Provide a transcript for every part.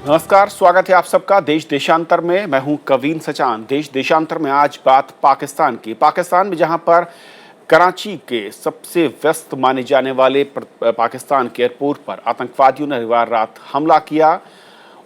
नमस्कार, स्वागत है आप सबका देश देशांतर में। मैं हूं कवीन सचान। देश देशांतर में आज बात पाकिस्तान की। पाकिस्तान में जहां पर कराची के सबसे व्यस्त माने जाने वाले पाकिस्तान के एयरपोर्ट पर आतंकवादियों ने रविवार रात हमला किया,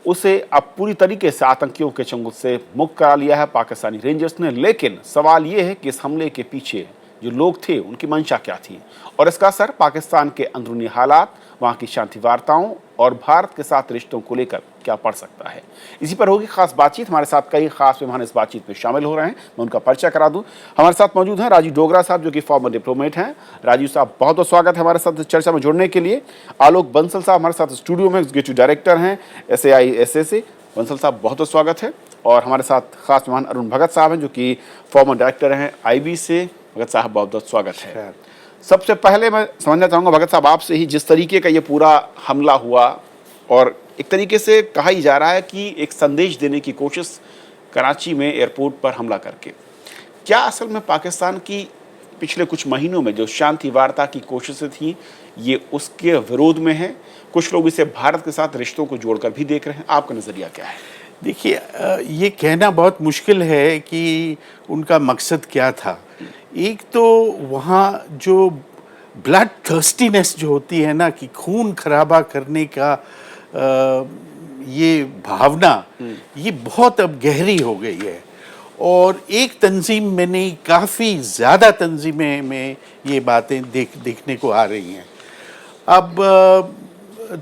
उसे अब पूरी तरीके से आतंकियों के चंगुल से मुक्त करा लिया है पाकिस्तानी रेंजर्स ने। लेकिन सवाल ये है कि इस हमले के पीछे जो लोग थे उनकी मंशा क्या थी और इसका असर पाकिस्तान के अंदरूनी हालात, वहाँ की शांति वार्ताओं और भारत के साथ रिश्तों को लेकर क्या पड़ सकता है। इसी पर होगी खास बातचीत। हमारे साथ कई खास मेहमान इस बातचीत में शामिल हो रहे हैं। मैं उनका परिचय करा दूं। हमारे साथ मौजूद हैं राजीव डोगरा साहब, जो कि फॉर्मर डिप्लोमेट हैं। राजीव साहब, बहुत बहुत स्वागत है हमारे साथ चर्चा में जुड़ने के लिए। आलोक बंसल साहब हमारे साथ स्टूडियो में एग्जीक्यूटिव डायरेक्टर हैं SAI-SSA। बंसल साहब, बहुत बहुत स्वागत है। और हमारे साथ खास मेहमान अरुण भगत साहब हैं, जो कि फॉर्मर डायरेक्टर हैं IB से। भगत साहब, बहुत बहुत स्वागत है। सबसे पहले मैं समझना चाहूँगा भगत साहब आपसे ही, जिस तरीके का ये पूरा हमला हुआ और एक तरीके से कहा ही जा रहा है कि एक संदेश देने की कोशिश कराची में एयरपोर्ट पर हमला करके, क्या असल में पाकिस्तान की पिछले कुछ महीनों में जो शांति वार्ता की कोशिशें थी ये उसके विरोध में है? कुछ लोग इसे भारत के साथ रिश्तों को जोड़कर भी देख रहे हैं। आपका नज़रिया क्या है? देखिए, ये कहना बहुत मुश्किल है कि उनका मकसद क्या था। एक तो वहाँ जो ब्लड थर्स्टीनेस जो होती है ना, कि खून खराबा करने का ये भावना, ये बहुत अब गहरी हो गई है। और एक तंजीम में नहीं, काफ़ी ज़्यादा तंजीमें में ये बातें देखने को आ रही हैं। अब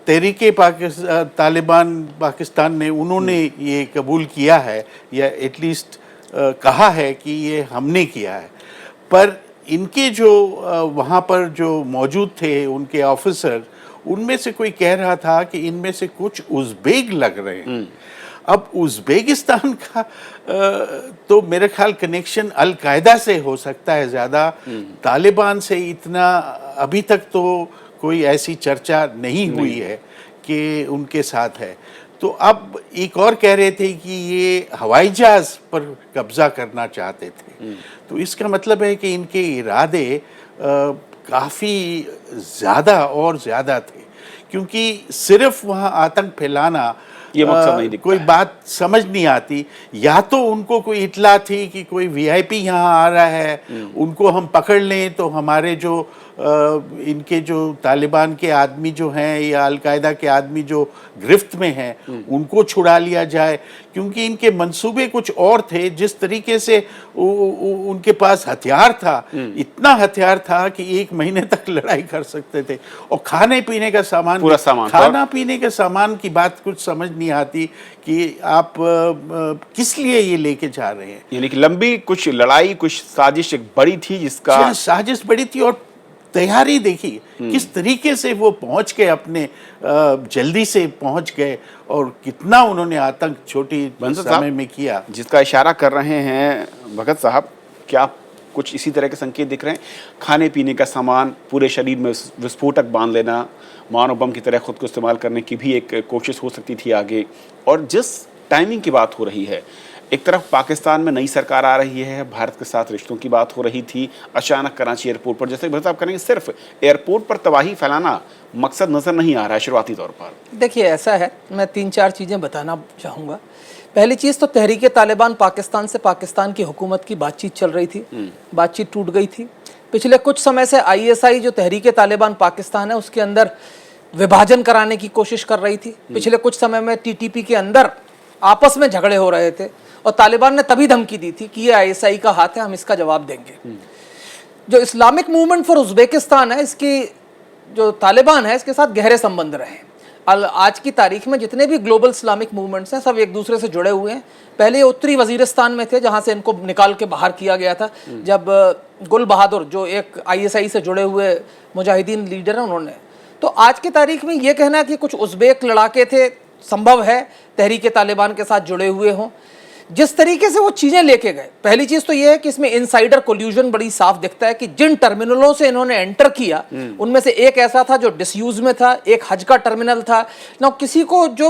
तहरीके तालिबान पाकिस्तान ने, उन्होंने ये कबूल किया है या एटलीस्ट कहा है कि ये हमने किया है। पर इनके जो वहाँ पर जो मौजूद थे उनके ऑफिसर, उनमें से कोई कह रहा था कि इनमें से कुछ उज़्बेक लग रहे हैं। अब उज़्बेकिस्तान का तो मेरे ख्याल कनेक्शन अल-कायदा से हो सकता है ज़्यादा, तालिबान से इतना अभी तक तो कोई ऐसी चर्चा नहीं हुई है कि उनके साथ है। तो अब एक और कह रहे थे कि ये हवाई जहाज़ पर कब्ज़ा करना चाहते थे। तो इसका मतलब है कि इनके इरादे काफ़ी ज़्यादा और ज़्यादा थे, क्योंकि सिर्फ वहाँ आतंक फैलाना ये मकसद नहीं दिखता कोई है। बात समझ नहीं आती। या तो उनको कोई इत्तला थी कि कोई VIP यहाँ आ रहा है, उनको हम पकड़ लें तो हमारे जो इनके जो तालिबान के आदमी जो हैं या अल-कायदा के आदमी जो गिरफ्त में हैं उनको छुड़ा लिया जाए, क्योंकि इनके मंसूबे कुछ और थे। जिस तरीके से उनके पास हथियार था, इतना हथियार था कि 1 महीने तक लड़ाई कर सकते थे। और खाने पीने का सामान, पूरा सामान, खाना पीने के सामान की बात कुछ समझ नहीं आती कि आप किस लिए ये लेके जा रहे हैं। यानी कि लंबी कुछ लड़ाई, कुछ साजिश एक बड़ी थी, जिसका साजिश बड़ी थी। और तैयारी देखिए किस तरीके से वो पहुंच गए, अपने जल्दी से पहुंच गए, और कितना उन्होंने आतंक छोटी समय में किया। जिसका इशारा कर रहे हैं भगत साहब, क्या कुछ इसी तरह के संकेत दिख रहे हैं? खाने पीने का सामान, पूरे शरीर में विस्फोटक बांध लेना, मानव बम की तरह खुद को इस्तेमाल करने की भी एक कोशिश हो सकती थी आगे। और जिस टाइमिंग की बात हो रही है, एक तरफ पाकिस्तान में नई सरकार आ रही है, भारत के साथ रिश्तों की बात हो रही थी, अचानक कराची एयरपोर्ट पर, जैसे भगत साहब करेंगे, सिर्फ एयरपोर्ट पर तबाही फैलाना मकसद नजर नहीं आ रहा है शुरुआती तौर पर। देखिए, ऐसा है, मैं 3-4 चीज़ें बताना चाहूँगा। पहली चीज़ तो तहरीके तालिबान पाकिस्तान से पाकिस्तान की हुकूमत की बातचीत चल रही थी, बातचीत टूट गई थी। पिछले कुछ समय से ISI जो तहरीके तालिबान पाकिस्तान है उसके अंदर विभाजन कराने की कोशिश कर रही थी। पिछले कुछ समय में TTP के अंदर आपस में झगड़े हो रहे थे और तालिबान ने तभी धमकी दी थी कि ये ISI का हाथ है, हम इसका जवाब देंगे। जो इस्लामिक मूवमेंट फॉर उज़्बेकिस्तान है, इसकी जो तालिबान है इसके साथ गहरे संबंध रहे। आज की तारीख में जितने भी ग्लोबल इस्लामिक मूवमेंट्स हैं सब एक दूसरे से जुड़े हुए हैं। पहले ये उत्तरी वजीरिस्तान में थे, जहाँ से इनको निकाल के बाहर किया गया था, जब गुल बहादुर जो एक ISI से जुड़े हुए मुजाहिदीन लीडर हैं उन्होंने। तो आज की तारीख में ये कहना कि कुछ उज़्बेक लड़ाके थे, संभव है तहरीके तालिबान के साथ जुड़े हुए हों। जिस तरीके से वो चीज़ें लेके गए, पहली चीज़ तो ये है कि इसमें इनसाइडर कोल्यूजन बड़ी साफ दिखता है कि जिन टर्मिनलों से इन्होंने एंटर किया उनमें से एक ऐसा था जो डिसयूज में था, एक हज का टर्मिनल था ना। किसी को जो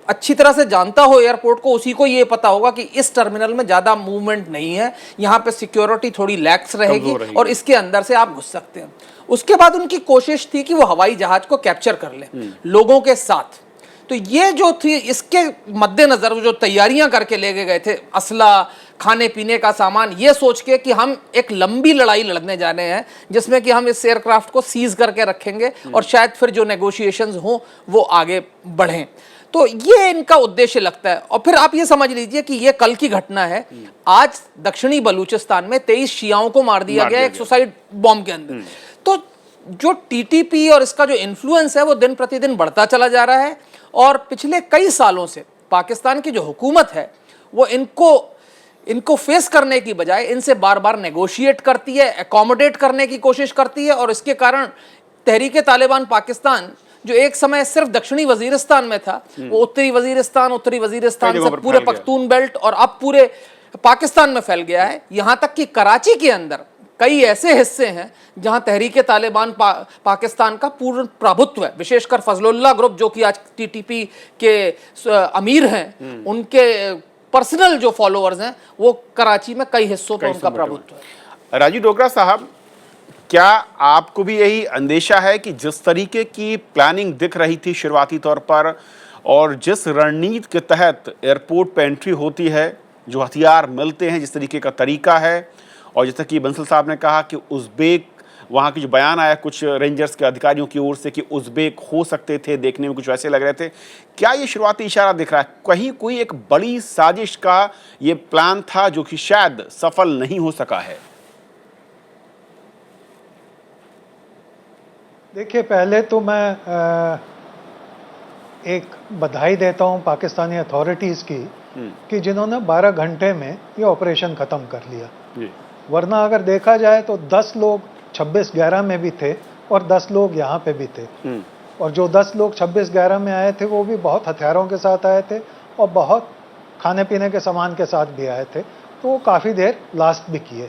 अच्छी तरह से जानता हो एयरपोर्ट को, उसी को ये पता होगा कि इस टर्मिनल में ज़्यादा मूवमेंट नहीं है, यहाँ पे सिक्योरिटी थोड़ी लैक्स रहेगी और इसके अंदर से आप घुस सकते हैं। उसके बाद उनकी कोशिश थी कि वो हवाई जहाज को कैप्चर कर लें लोगों के साथ। तो ये जो थी, इसके मद्देनजर जो तैयारियां करके ले गए थे, असला, खाने पीने का सामान, ये सोच के कि हम एक लंबी लड़ाई लड़ने जाने हैं जिसमें कि हम इस एयरक्राफ्ट को सीज करके रखेंगे और शायद फिर जो नेगोशिएशंस हों वो आगे बढ़ें। तो ये इनका उद्देश्य लगता है। और फिर आप ये समझ लीजिए कि ये कल की घटना है। आज दक्षिणी बलूचिस्तान में 23 शियाओं को मार दिया गया एक सुसाइड बॉम्ब के अंदर। तो जो टीटीपी और इसका जो इन्फ्लुएंस है वो दिन प्रतिदिन बढ़ता चला जा रहा है। और पिछले कई सालों से पाकिस्तान की जो हुकूमत है वो इनको फेस करने की बजाय इनसे बार बार नेगोशिएट करती है, एकोमोडेट करने की कोशिश करती है। और इसके कारण तहरीके तालिबान पाकिस्तान, जो एक समय सिर्फ दक्षिणी वजीरिस्तान में था, वो उत्तरी वजीरिस्तान से पूरे पख्तून बेल्ट और अब पूरे पाकिस्तान में फैल गया है। यहां तक कि कराची के अंदर कई ऐसे हिस्से हैं जहां तहरीके तालिबान पाकिस्तान का पूर्ण प्रभुत्व है। विशेषकर फजलुल्लाह ग्रुप, जो कि आज टीटीपी के अमीर हैं, उनके पर्सनल जो फॉलोअर्स हैं, वो कराची में कई हिस्सों पर उनका प्रभुत्व है। राजीव डोगरा साहब, क्या आपको भी यही अंदेशा है कि जिस तरीके की प्लानिंग दिख रही थी शुरुआती तौर पर और जिस रणनीति के तहत एयरपोर्ट पे एंट्री होती है, जो हथियार मिलते हैं, जिस तरीके का तरीका है, और जैसा कि बंसल साहब ने कहा कि उज़्बेक, वहाँ की जो बयान आया कुछ रेंजर्स के अधिकारियों की ओर से कि उज़्बेक हो सकते थे, देखने में कुछ वैसे लग रहे थे, क्या ये शुरुआती इशारा दिख रहा है कहीं कोई एक बड़ी साजिश का ये प्लान था जो कि शायद सफल नहीं हो सका है? देखिए, पहले तो मैं एक बधाई देता हूं पाकिस्तानी अथॉरिटीज़ की कि जिन्होंने 12 घंटे में ये ऑपरेशन ख़त्म कर लिया। वरना अगर देखा जाए तो 10 लोग 26/11 में भी थे और 10 लोग यहाँ पे भी थे। और जो 10 लोग 26/11 में आए थे वो भी बहुत हथियारों के साथ आए थे और बहुत खाने पीने के सामान के साथ भी आए थे, तो वो काफ़ी देर लास्ट भी किए।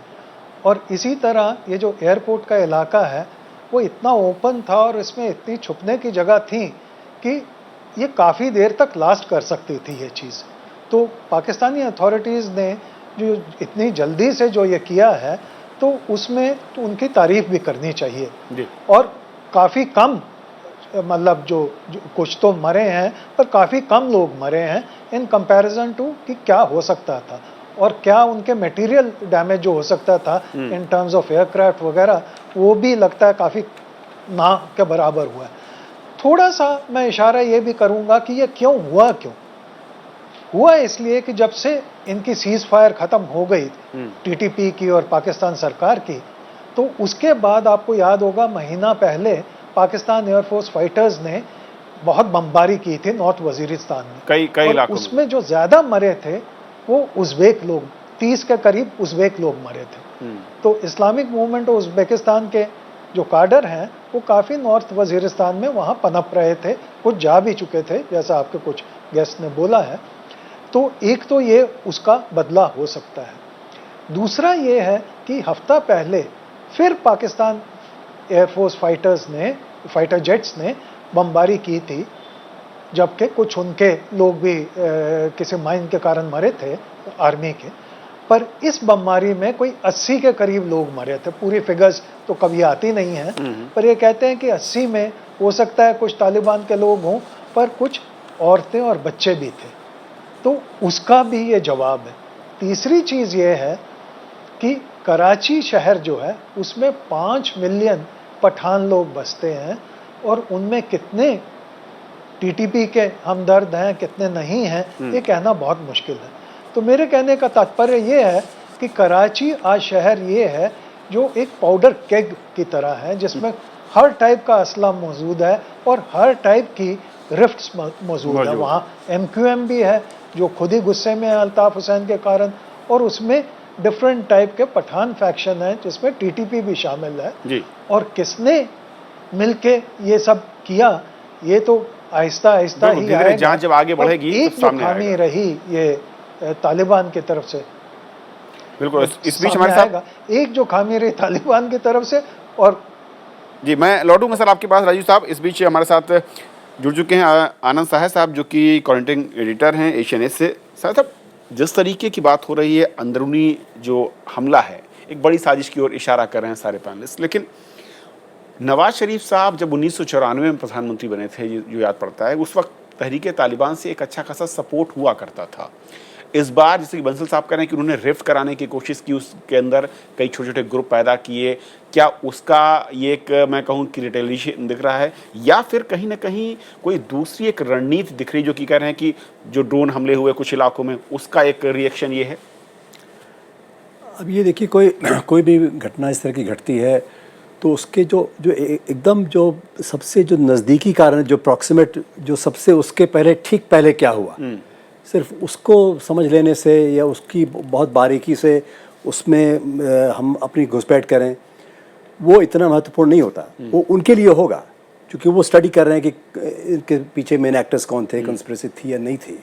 और इसी तरह ये जो एयरपोर्ट का इलाका है वो इतना ओपन था और इसमें इतनी छुपने की जगह थी कि ये काफ़ी देर तक लास्ट कर सकती थी ये चीज़। तो पाकिस्तानी अथॉरिटीज़ ने जो इतनी जल्दी से जो ये किया है, तो उसमें तो उनकी तारीफ भी करनी चाहिए। और काफ़ी कम, मतलब जो कुछ तो मरे हैं पर काफ़ी कम लोग मरे हैं इन कंपैरिजन टू कि क्या हो सकता था और क्या उनके मटेरियल डैमेज जो हो सकता था इन टर्म्स ऑफ एयरक्राफ्ट वगैरह, वो भी लगता है काफ़ी ना के बराबर हुआ है। थोड़ा सा मैं इशारा ये भी करूँगा कि ये क्यों हुआ इसलिए कि जब से इनकी सीज फायर ख़त्म हो गई टीटीपी की और पाकिस्तान सरकार की, तो उसके बाद आपको याद होगा महीना पहले पाकिस्तान एयरफोर्स फाइटर्स ने बहुत बमबारी की थी नॉर्थ वजीरिस्तान में, कई इलाकों में। उसमें जो ज़्यादा मरे थे वो उज़्बेक लोग, 30 के करीब उज़्बेक लोग मरे थे। तो इस्लामिक मूवमेंट उज़्बेकिस्तान के जो काडर हैं वो काफ़ी नॉर्थ वजीरिस्तान में वहाँ पनप रहे थे, कुछ जा भी चुके थे, जैसा आपके कुछ गेस्ट ने बोला है। तो एक तो ये उसका बदला हो सकता है। दूसरा ये है कि हफ्ता पहले फिर पाकिस्तान एयरफोर्स फाइटर जेट्स ने बमबारी की थी, जबकि कुछ उनके लोग भी किसी माइन के कारण मरे थे आर्मी के। पर इस बमबारी में कोई 80 के करीब लोग मरे थे। पूरी फिगर्स तो कभी आती नहीं है, पर ये कहते हैं कि 80 में हो सकता है कुछ तालिबान के लोग हों, पर कुछ औरतें और बच्चे भी थे। तो उसका भी ये जवाब है। तीसरी चीज़ ये है कि कराची शहर जो है उसमें 5 मिलियन पठान लोग बसते हैं और उनमें कितने टीटीपी के हमदर्द हैं, कितने नहीं हैं, ये कहना बहुत मुश्किल है। तो मेरे कहने का तात्पर्य ये है कि कराची आज शहर ये है जो एक पाउडर केग की तरह है, जिसमें हर टाइप का असला मौजूद है और हर टाइप की रिफ्ट्स मौजूद है। वहाँ MQM भी है जो खुद ही गुस्से में है अल्ताफ हुसैन के कारण, और उसमें डिफरेंट टाइप के पठान फैक्शन है जिसमें टीटीपी भी शामिल है जी। और किसने मिलके ये सब किया, ये तो आहिस्ता आहिस्ता ही आएगा। जांच जब आगे बढ़ेगी एक तो खामी रही ये तालिबान की तरफ से, बिल्कुल इस बीच हमारे साथ एक जो खामी रही तालिबान की तरफ से। और जी मैं लौटूंगा सर आपके पास राजीव साहब। इस बीच हमारे साथ जुड़ चुके हैं आनंद साहब जो कि कॉरेंटिंग एडिटर हैं एशियन एज से। साहब, जिस तरीके की बात हो रही है, अंदरूनी जो हमला है, एक बड़ी साजिश की ओर इशारा कर रहे हैं सारे पैनलिस्ट, लेकिन नवाज शरीफ साहब जब 1994 में प्रधानमंत्री बने थे, जो याद पड़ता है, उस वक्त तहरीके तालिबान से एक अच्छा खासा सपोर्ट हुआ करता था। इस बार जैसे कि बंसल साहब कह रहे हैं कि उन्होंने रिफ्ट कराने की कोशिश की, उसके अंदर कई छोटे छोटे ग्रुप पैदा किए, क्या उसका ये एक मैं कहूँ कि रिटेलिएशन दिख रहा है, या फिर कहीं ना कहीं कोई दूसरी एक रणनीति दिख रही जो कि कह रहे हैं कि जो ड्रोन हमले हुए कुछ इलाकों में उसका एक रिएक्शन ये है? अब ये देखिए, कोई भी घटना इस तरह की घटती है तो उसके एकदम जो सबसे जो नज़दीकी कारण, जो प्रॉक्सिमेट, जो सबसे उसके ठीक पहले क्या हुआ, सिर्फ उसको समझ लेने से या उसकी बहुत बारीकी से उसमें हम अपनी घुसपैठ करें, वो इतना महत्वपूर्ण नहीं होता। वो उनके लिए होगा क्योंकि वो स्टडी कर रहे हैं कि इनके पीछे मेन एक्टर्स कौन थे, कंस्पिरेसी थी या नहीं थी।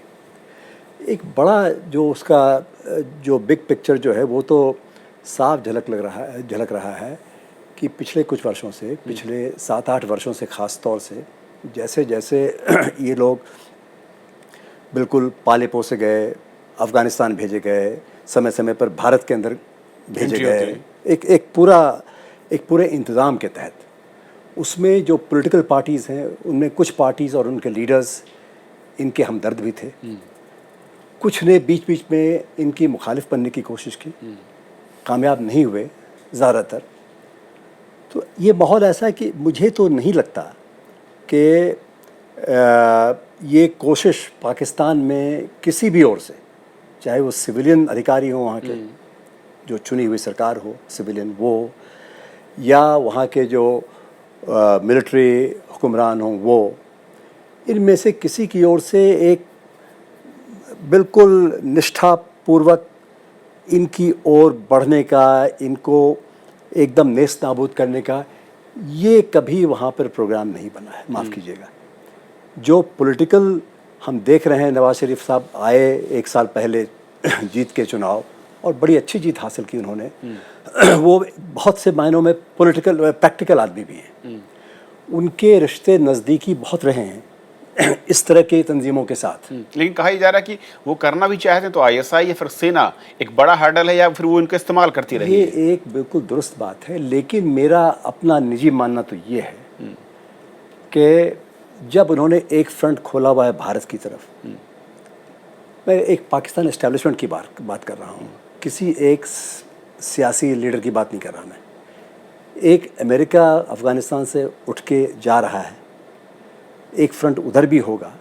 एक बड़ा जो उसका जो बिग पिक्चर जो है वो तो साफ झलक रहा है कि पिछले कुछ वर्षों से, पिछले 7-8 वर्षों से ख़ास तौर से, जैसे जैसे ये लोग बिल्कुल पाले पोसे गए, अफ़गानिस्तान भेजे गए, समय समय पर भारत के अंदर भेजे गए, एक पूरे इंतज़ाम के तहत, उसमें जो पॉलिटिकल पार्टीज़ हैं उनमें कुछ पार्टीज़ और उनके लीडर्स इनके हमदर्द भी थे। कुछ ने बीच बीच में इनकी मुखालिफ बनने की कोशिश की, कामयाब नहीं हुए ज़्यादातर। तो ये माहौल ऐसा है कि मुझे तो नहीं लगता कि ये कोशिश पाकिस्तान में किसी भी ओर से, चाहे वो सिविलियन अधिकारी हो वहाँ के, जो चुनी हुई सरकार हो सिविलियन वो, या वहाँ के जो मिलिट्री हुक्मरान हों वो, इनमें से किसी की ओर से एक बिल्कुल निष्ठापूर्वक इनकी ओर बढ़ने का, इनको एकदम नेस्त नाबूद करने का, ये कभी वहाँ पर प्रोग्राम नहीं बना है। माफ़ कीजिएगा, जो पॉलिटिकल हम देख रहे हैं, नवाज शरीफ साहब आए 1 साल पहले जीत के चुनाव, और बड़ी अच्छी जीत हासिल की उन्होंने। वो बहुत से मायनों में पॉलिटिकल प्रैक्टिकल आदमी भी हैं, उनके रिश्ते नज़दीकी बहुत रहे हैं इस तरह के तंजीमों के साथ। लेकिन कहा जा रहा है कि वो करना भी चाहते हैं तो आईएसआई या फिर सेना एक बड़ा हर्डल है, या फिर वो इनका इस्तेमाल करती रही। ये एक बिल्कुल दुरुस्त बात है, लेकिन मेरा अपना निजी मानना तो ये है कि जब उन्होंने एक फ्रंट खोला हुआ है भारत की तरफ, मैं एक पाकिस्तान एस्टेब्लिशमेंट की बात कर रहा हूँ, किसी एक सियासी लीडर की बात नहीं कर रहा मैं। एक अमेरिका अफ़गानिस्तान से उठ के जा रहा है, एक फ्रंट उधर भी होगा।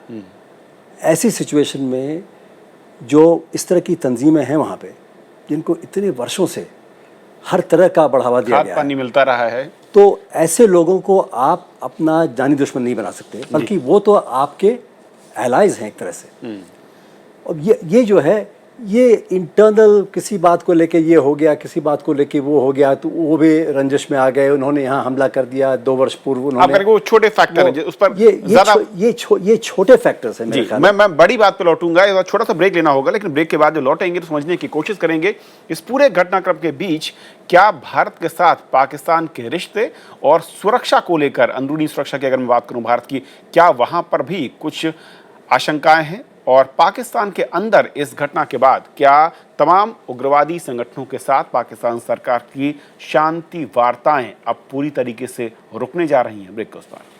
ऐसी सिचुएशन में जो इस तरह की तंजीमें हैं वहाँ पे, जिनको इतने वर्षों से हर तरह का बढ़ावा दिया गया है, पानी मिलता रहा है, तो ऐसे लोगों को आप अपना जानी दुश्मन नहीं बना सकते, बल्कि वो तो आपके एलाइज हैं एक तरह से। और ये जो है, ये इंटरनल किसी बात को लेके ये हो गया, किसी बात को लेके वो हो गया, तो वो भी रंजिश में आ गए, उन्होंने यहाँ हमला कर दिया 2 वर्ष पूर्व उन्होंने। वो छोटे फैक्टर हैं उस पर ये छोटे फैक्टर्स हैं मेरे ख्याल में। मैं बड़ी बात पे लौटूंगा, छोटा सा ब्रेक लेना होगा, लेकिन ब्रेक के बाद जो लौटेंगे तो समझने की कोशिश करेंगे इस पूरे घटनाक्रम के बीच क्या भारत के साथ पाकिस्तान के रिश्ते और सुरक्षा को लेकर, अंदरूनी सुरक्षा की अगर मैं बात करूं भारत की, क्या वहां पर भी कुछ आशंकाएं हैं, और पाकिस्तान के अंदर इस घटना के बाद क्या तमाम उग्रवादी संगठनों के साथ पाकिस्तान सरकार की शांति वार्ताएं अब पूरी तरीके से रुकने जा रही हैं? ब्रेक के उस पार।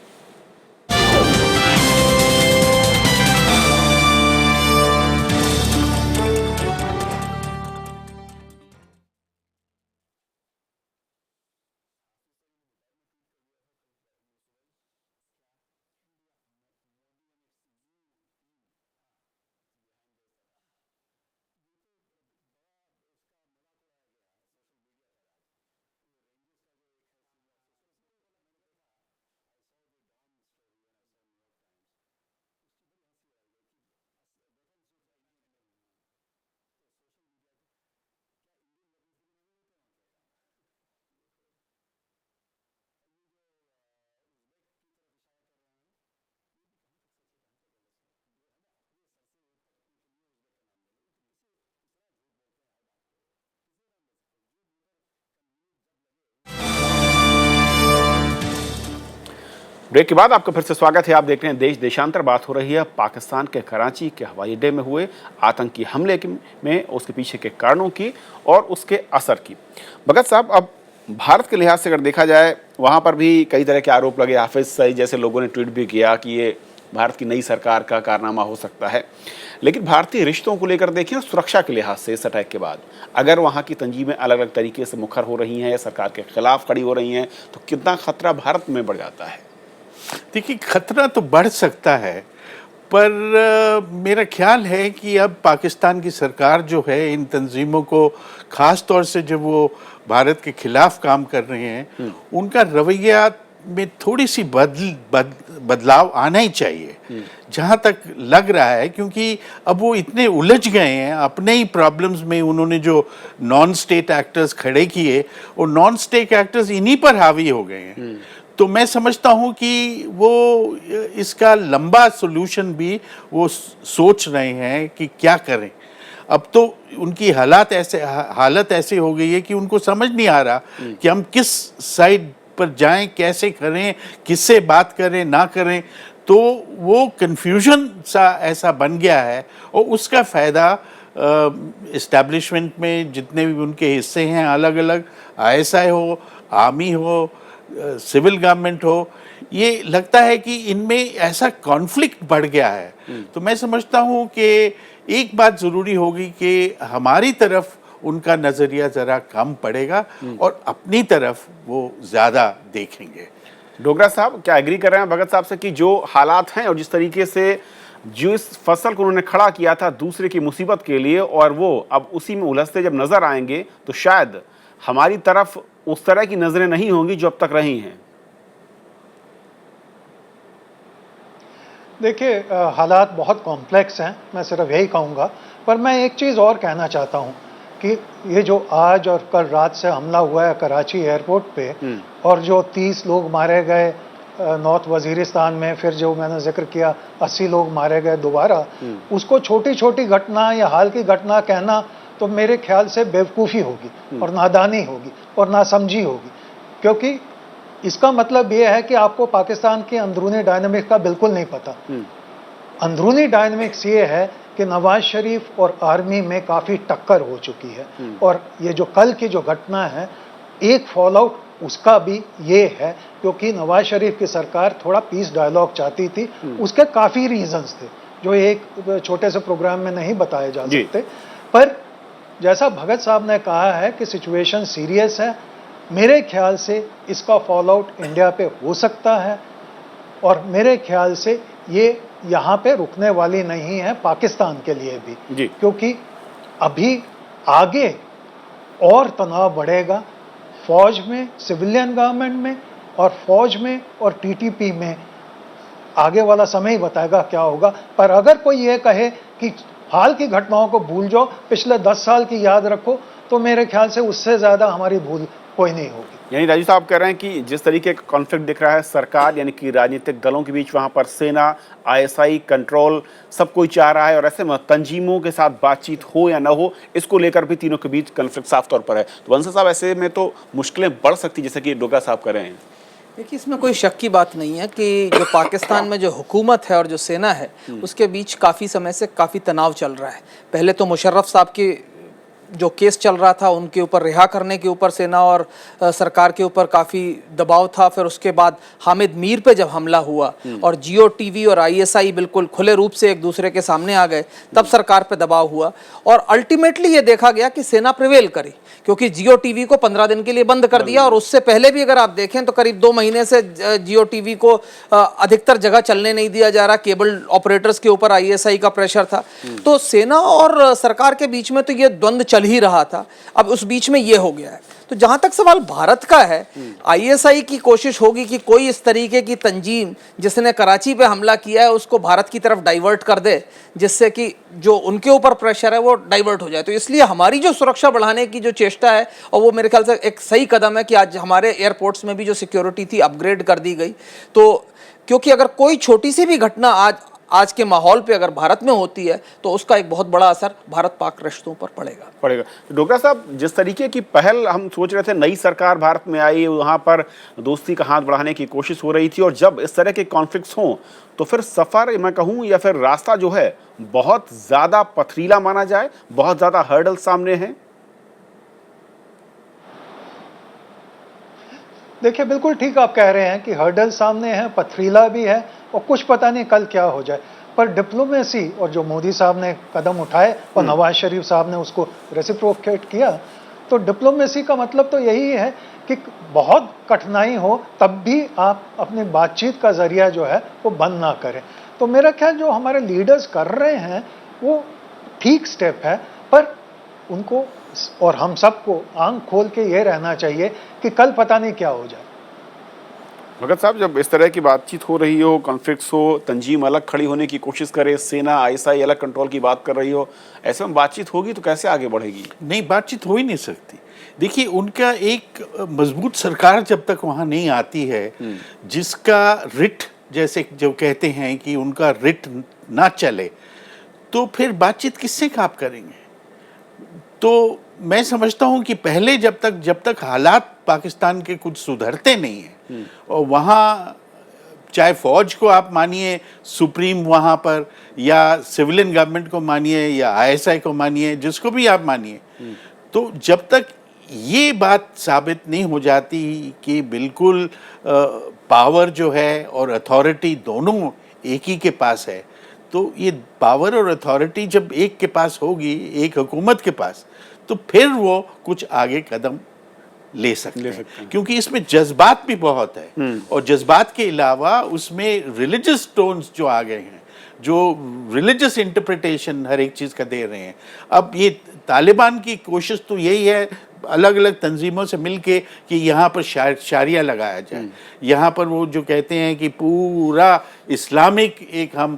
ब्रेक के बाद आपका फिर से स्वागत है। आप देख रहे हैं देश देशांतर। बात हो रही है पाकिस्तान के कराची के हवाई अड्डे में हुए आतंकी हमले में, उसके पीछे के कारणों की और उसके असर की। भगत साहब, अब भारत के लिहाज से अगर देखा जाए, वहाँ पर भी कई तरह के आरोप लगे। हाफिज सईद जैसे लोगों ने ट्वीट भी किया कि ये भारत की नई सरकार का कारनामा हो सकता है। लेकिन भारतीय रिश्तों को लेकर देखें, सुरक्षा के लिहाज से इस अटैक के बाद अगर वहाँ की तंजीमें अलग अलग तरीके से मुखर हो रही हैं या सरकार के खिलाफ खड़ी हो रही हैं, तो कितना खतरा भारत में बढ़ जाता है? देखिए, खतरा तो बढ़ सकता है, पर मेरा ख्याल है कि अब पाकिस्तान की सरकार जो है इन तंजीमों को, ख़ास तौर से जब वो भारत के खिलाफ काम कर रहे हैं, उनका रवैया में थोड़ी सी बदलाव आना ही चाहिए, जहाँ तक लग रहा है। क्योंकि अब वो इतने उलझ गए हैं अपने ही प्रॉब्लम्स में। उन्होंने जो नॉन स्टेट एक्टर्स खड़े किए, और नॉन स्टेट एक्टर्स इन्हीं पर हावी हो गए हैं। तो मैं समझता हूँ कि वो इसका लंबा सोल्यूशन भी वो सोच रहे हैं कि क्या करें। अब तो उनकी हालत ऐसे हो गई है कि उनको समझ नहीं आ रहा कि हम किस साइड पर जाएं, कैसे करें, किससे बात करें, ना करें। तो वो कन्फ्यूजन सा ऐसा बन गया है, और उसका फ़ायदा इस्टेब्लिशमेंट में जितने भी उनके हिस्से हैं, अलग अलग ISI हो, आर्मी हो, सिविल गवर्नमेंट हो, ये लगता है कि इनमें ऐसा कॉन्फ्लिक्ट बढ़ गया है। तो मैं समझता हूँ कि एक बात ज़रूरी होगी कि हमारी तरफ उनका नज़रिया ज़रा कम पड़ेगा और अपनी तरफ वो ज़्यादा देखेंगे। डोगरा साहब, क्या एग्री कर रहे हैं भगत साहब से कि जो हालात हैं और जिस तरीके से जो इस फसल को उन्होंने खड़ा किया था दूसरे की मुसीबत के लिए, और वो अब उसी में उलझते जब नज़र आएंगे, तो शायद हमारी तरफ उस तरह की नजरें नहीं होंगी जो अब तक रही हैं? देखिए, हालात बहुत कॉम्प्लेक्स हैं, मैं सिर्फ यही कहूँगा। पर मैं एक चीज़ और कहना चाहता हूँ कि ये जो आज और कल रात से हमला हुआ है कराची एयरपोर्ट पे, और जो 30 लोग मारे गए नॉर्थ वजीरिस्तान में, फिर जो मैंने जिक्र किया 80 लोग मारे गए दोबारा, उसको छोटी छोटी घटना या हाल की घटना कहना तो मेरे ख्याल से बेवकूफ़ी होगी और नादानी होगी और नासमझी होगी। क्योंकि इसका मतलब ये है कि आपको पाकिस्तान की अंदरूनी डायनामिक्स का बिल्कुल नहीं पता। अंदरूनी डायनामिक्स ये है कि नवाज शरीफ और आर्मी में काफ़ी टक्कर हो चुकी है, और ये जो कल की जो घटना है, एक फॉल आउट उसका भी ये है, क्योंकि नवाज शरीफ की सरकार थोड़ा पीस डायलॉग चाहती थी। उसके काफ़ी रीजंस थे जो एक छोटे से प्रोग्राम में नहीं बताए जा सकते। पर जैसा भगत साहब ने कहा है कि सिचुएशन सीरियस है, मेरे ख्याल से इसका फॉल आउट इंडिया पे हो सकता है, और मेरे ख्याल से ये यहाँ पे रुकने वाली नहीं है पाकिस्तान के लिए भी, क्योंकि अभी आगे और तनाव बढ़ेगा फौज में, सिविलियन गवर्नमेंट में, और फौज में और TTP में। आगे वाला समय ही बताएगा क्या होगा। पर अगर कोई ये कहे कि हाल की घटनाओं को भूल जाओ, पिछले 10 साल की याद रखो, तो मेरे ख्याल से उससे ज़्यादा हमारी भूल कोई नहीं होगी। यानी राजू साहब कह रहे हैं कि जिस तरीके का कॉन्फ्लिक्ट दिख रहा है सरकार यानी कि राजनीतिक दलों के बीच, वहां पर सेना, ISI कंट्रोल सब कोई चाह रहा है, और ऐसे में तंजीमों के साथ बातचीत हो या ना हो, इसको लेकर भी तीनों के बीच कॉन्फ्लिक्ट साफ तौर पर है। तो बंसल साहब, ऐसे में तो मुश्किलें बढ़ सकती, जैसे कि डोगरा साहब कह रहे हैं। देखिए, इसमें कोई शक की बात नहीं है कि जो पाकिस्तान में जो हुकूमत है और जो सेना है, उसके बीच काफ़ी समय से काफ़ी तनाव चल रहा है। पहले तो मुशर्रफ साहब की जो केस चल रहा था, उनके ऊपर रिहा करने के ऊपर सेना और सरकार के ऊपर काफ़ी दबाव था। फिर उसके बाद हामिद मीर पे जब हमला हुआ और Jio TV और ISI बिल्कुल खुले रूप से एक दूसरे के सामने आ गए, तब सरकार पे दबाव हुआ, और अल्टीमेटली ये देखा गया कि सेना प्रिवेल करी, क्योंकि Jio TV को 15 दिन के लिए बंद कर दिया। और उससे पहले भी अगर आप देखें तो करीब 2 महीने से Jio TV को अधिकतर जगह चलने नहीं दिया जा रहा। केबल ऑपरेटर्स के ऊपर ISI का प्रेशर था। तो सेना और सरकार के बीच में तो ये द्वंद्व चल ही रहा था। अब उस बीच में ये हो गया है। तो जहां तक सवाल भारत का है, ISI की कोशिश होगी कि कोई इस तरीके की तंजीम जिसने कराची पे हमला किया है उसको भारत की तरफ डाइवर्ट कर दे, जिससे कि जो उनके ऊपर प्रेशर है वो डाइवर्ट हो जाए। तो इसलिए हमारी जो सुरक्षा बढ़ाने की जो चेष्टा है, और वो मेरे ख्याल से एक सही कदम है कि आज हमारे एयरपोर्ट्स में भी जो सिक्योरिटी थी अपग्रेड कर दी गई। तो क्योंकि अगर कोई छोटी सी भी घटना आज के माहौल पे अगर भारत में होती है तो उसका एक बहुत बड़ा असर भारत पाक रिश्तों पर पड़ेगा। डोगरा साहब, जिस तरीके की पहल हम सोच रहे थे, नई सरकार भारत में आई, वहाँ पर दोस्ती का हाथ बढ़ाने की कोशिश हो रही थी, और जब इस तरह के कॉन्फ्लिक्ट्स हों तो फिर सफ़र मैं कहूँ या फिर रास्ता जो है बहुत ज़्यादा पथरीला माना जाए, बहुत ज़्यादा हर्डल सामने हैं। देखिए, बिल्कुल ठीक आप कह रहे हैं कि हर्डल सामने है, पथरीला भी है और कुछ पता नहीं कल क्या हो जाए। पर डिप्लोमेसी और जो मोदी साहब ने कदम उठाए और नवाज शरीफ साहब ने उसको रेसिप्रोकेट किया, तो डिप्लोमेसी का मतलब तो यही है कि बहुत कठिनाई हो तब भी आप अपनी बातचीत का जरिया जो है वो बंद ना करें। तो मेरा ख्याल जो हमारे लीडर्स कर रहे हैं वो ठीक स्टेप है, पर उनको और हम सबको आंख खोल के ये रहना चाहिए कि कल पता नहीं क्या हो जाए। भगत साहब, जब इस तरह की बातचीत हो रही हो, कॉन्फ्लिक्ट्स हो, तंजीम अलग खड़ी होने की कोशिश करे, सेना आईएसआई अलग कंट्रोल की बात कर रही हो, ऐसे में बातचीत होगी तो कैसे आगे बढ़ेगी? नहीं, बातचीत हो ही नहीं सकती। देखिए, उनका एक मजबूत सरकार जब तक वहाँ नहीं आती है, जिसका रिट, जैसे जो कहते हैं कि उनका रिट ना चले, तो फिर बातचीत किससे आप करेंगे? तो मैं समझता हूँ कि पहले जब तक हालात पाकिस्तान के कुछ सुधरते नहीं हैं, और वहाँ चाहे फौज को आप मानिए सुप्रीम वहाँ पर, या सिविलियन गवर्नमेंट को मानिए, या आईएसआई को मानिए, जिसको भी आप मानिए, तो जब तक ये बात साबित नहीं हो जाती कि बिल्कुल पावर जो है और अथॉरिटी दोनों एक ही के पास है, तो ये पावर और अथॉरिटी जब एक के पास होगी, एक हुकूमत के पास, तो फिर वो कुछ आगे कदम ले सकते हैं। क्योंकि इसमें जज्बात भी बहुत है, और जज्बात के अलावा उसमें रिलीजियस टोन्स जो आ गए हैं, जो रिलीजियस इंटरप्रिटेशन हर एक चीज़ का दे रहे हैं। अब ये तालिबान की कोशिश तो यही है, अलग अलग तंजीमों से मिलके, कि यहाँ पर शारिया लगाया जाए, यहाँ पर वो जो कहते हैं कि पूरा इस्लामिक एक हम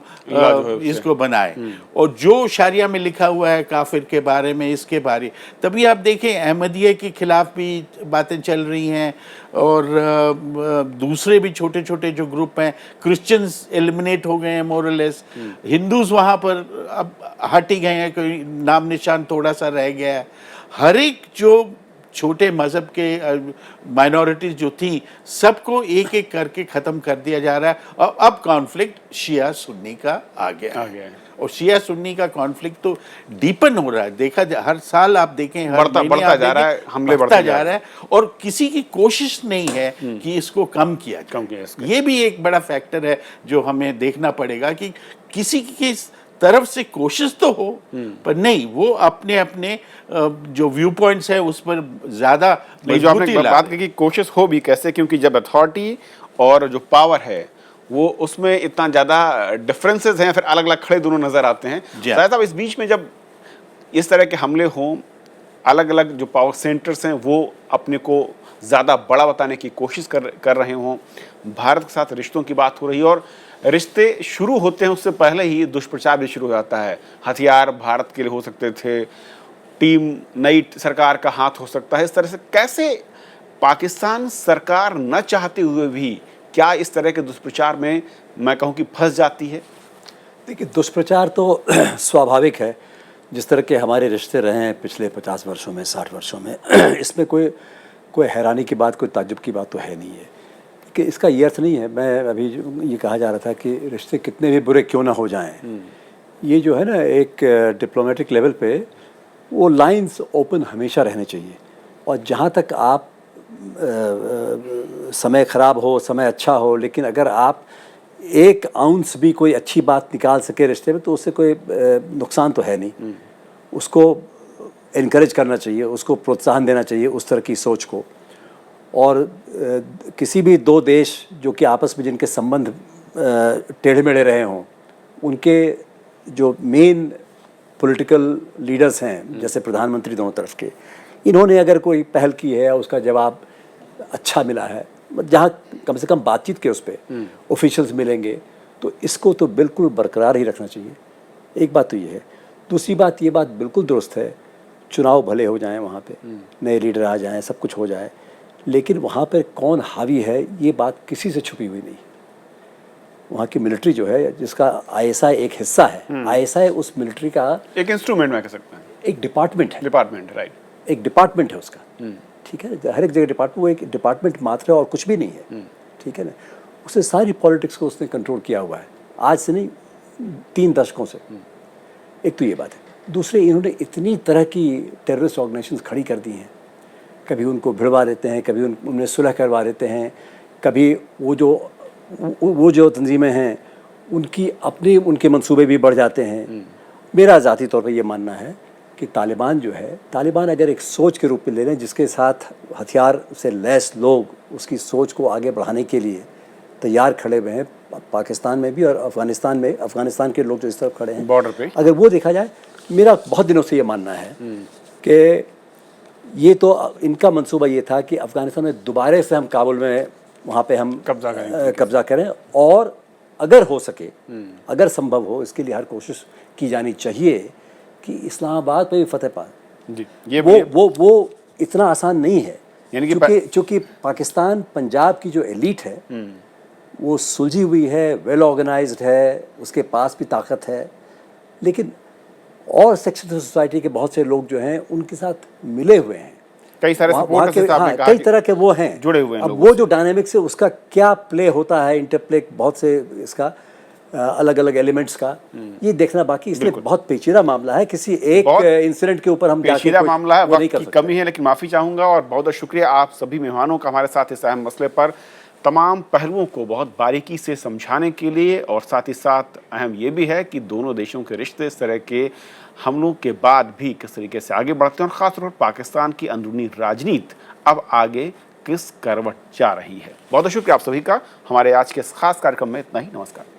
इसको बनाए, और जो शारिया में लिखा हुआ है काफिर के बारे में, इसके बारे, तभी आप देखें अहमदिया के खिलाफ भी बातें चल रही हैं, और दूसरे भी छोटे छोटे जो ग्रुप हैं, क्रिश्चियंस एलिमिनेट हो गए हैं मोरलेस, हिंदूज वहाँ पर अब हट ही गए हैं, कोई नाम निशान थोड़ा सा रह गया है। हर एक जो छोटे मजहब के माइनॉरिटीज जो थी, सबको एक एक करके ख़त्म कर दिया जा रहा है, और अब कॉन्फ्लिक्ट शिया सुन्नी का आ गया है। और शिया सुन्नी का कॉन्फ्लिक्ट तो डीपन हो रहा है, देखा हर साल आप देखें, हर बढ़ता जा रहा है, हमले बढ़ता जा रहा है, और किसी की कोशिश नहीं है कि इसको कम किया जाए। ये भी एक बड़ा फैक्टर है जो हमें देखना पड़ेगा, कि किसी की तरफ से कोशिश तो हो, पर नहीं, वो अपने अपने जो व्यू पॉइंट्स है उस पर ज्यादा जो आपने बात की कि कोशिश हो भी कैसे, क्योंकि जब अथॉरिटी और जो पावर है वो उसमें इतना ज्यादा डिफरेंसेस हैं, फिर अलग अलग खड़े दोनों नजर आते हैं। साहब, इस बीच में जब इस तरह के हमले हों, अलग अलग जो पावर सेंटर्स हैं वो अपने को ज़्यादा बड़ा बताने की कोशिश कर रहे हों, भारत के साथ रिश्तों की बात हो रही है, और रिश्ते शुरू होते हैं उससे पहले ही दुष्प्रचार भी शुरू हो जाता है। हथियार भारत के लिए हो सकते थे, टीम नई सरकार का हाथ हो सकता है। इस तरह से कैसे पाकिस्तान सरकार न चाहते हुए भी क्या इस तरह के दुष्प्रचार में मैं कहूँ कि फंस जाती है? देखिए, दुष्प्रचार तो स्वाभाविक है, जिस तरह के हमारे रिश्ते रहे हैं पिछले 50 वर्षों में, 60 वर्षों में, इसमें कोई हैरानी की बात, कोई ताज्जुब की बात तो है नहीं है। कि इसका ये अर्थ नहीं है, मैं अभी ये कहा जा रहा था कि रिश्ते कितने भी बुरे क्यों ना हो जाएं, ये जो है ना, एक डिप्लोमेटिक लेवल पे वो लाइंस ओपन हमेशा रहने चाहिए। और जहाँ तक आप समय ख़राब हो, समय अच्छा हो, लेकिन अगर आप एक आउंस भी कोई अच्छी बात निकाल सके रिश्ते में, तो उससे कोई नुकसान तो है नहीं। उसको इनकरेज करना चाहिए, उसको प्रोत्साहन देना चाहिए उस तरह की सोच को। और किसी भी दो देश जो कि आपस में जिनके संबंध टेढ़े मेढ़े रहे हों, उनके जो मेन पॉलिटिकल लीडर्स हैं, जैसे प्रधानमंत्री दोनों तरफ के, इन्होंने अगर कोई पहल की है, उसका जवाब अच्छा मिला है, जहाँ कम से कम बातचीत के उस पर ऑफिशियल्स मिलेंगे, तो इसको तो बिल्कुल बरकरार ही रखना चाहिए। एक बात तो ये है। दूसरी बात, ये बात बिल्कुल दुरुस्त है, चुनाव भले हो जाएं वहाँ पे, नए लीडर आ जाएं, सब कुछ हो जाए, लेकिन वहाँ पर कौन हावी है ये बात किसी से छुपी हुई नहीं। वहाँ की मिलिट्री जो है, जिसका आईएसआई एक हिस्सा है, आईएसआई उस मिलिट्री का एक इंस्ट्रूमेंट मैं कह सकता हूँ, एक डिपार्टमेंट है। राइट, एक डिपार्टमेंट है उसका, ठीक है। हर एक जगह डिपार्टमेंट, वो एक डिपार्टमेंट मात्र है और कुछ भी नहीं है, ठीक है ना। उससे सारी पॉलिटिक्स को उसने कंट्रोल किया हुआ है, आज से नहीं, 3 दशकों से। एक तो ये बात है। दूसरे, इन्होंने इतनी तरह की टेररिस्ट ऑर्गेनाइजेशंस खड़ी कर दी हैं कभी उनको भिड़वा देते हैं, कभी उनमें सुलह करवा देते हैं, कभी वो जो तंजीमें हैं उनके मंसूबे भी बढ़ जाते हैं। मेरा ज़ाती तौर पे ये मानना है कि तालिबान जो है, तालिबान अगर एक सोच के रूप में ले लें जिसके साथ हथियार से लैस लोग उसकी सोच को आगे बढ़ाने के लिए तैयार खड़े हुए हैं, पाकिस्तान में भी और अफ़गानिस्तान में, अफ़गानिस्तान के लोग जो इस तरफ खड़े हैं बॉर्डर पे, अगर वो देखा जाए, मेरा बहुत दिनों से ये मानना है कि ये तो इनका मंसूबा ये था कि अफ़गानिस्तान में दोबारा से हम काबुल में वहाँ पे हम कब्ज़ा करें और अगर हो सके, अगर संभव हो, इसके लिए हर कोशिश की जानी चाहिए कि इस्लामाबाद पे भी फतेह पा जी। ये वो इतना आसान नहीं है, यानी कि चूँकि पाकिस्तान पंजाब की जो एलीट है वो सुलझी हुई है, वेल ऑर्गेनाइज्ड है, उसके पास भी ताकत है, लेकिन और सेक्शन ऑफ सोसाइटी के बहुत से लोग जो हैं उनके साथ मिले हुए हैं, कई सारे सपोर्टर्स हाँ, कई तरह के वो हैं जुड़े हुए हैं। अब वो जो डायनेमिक्स है उसका क्या प्ले होता है, इंटरप्ले बहुत से इसका अलग अलग एलिमेंट्स का, ये देखना बाकी, इसलिए बहुत पेचीदा मामला है। किसी एक इंसिडेंट के ऊपर हम पेचीदा मामला है, वक्त की कमी है, लेकिन माफ़ी चाहूँगा और बहुत बहुत शुक्रिया आप सभी मेहमानों का हमारे साथ इस अहम मसले पर तमाम पहलुओं को बहुत बारीकी से समझाने के लिए। और साथ ही साथ अहम ये भी है कि दोनों देशों के रिश्ते इस तरह के हमलों के बाद भी किस तरीके से आगे बढ़ते हैं और ख़ासतौर पर पाकिस्तान की अंदरूनी राजनीति अब आगे किस करवट जा रही है। बहुत बहुत शुक्रिया आप सभी का। हमारे आज के इस खास कार्यक्रम में इतना ही। नमस्कार।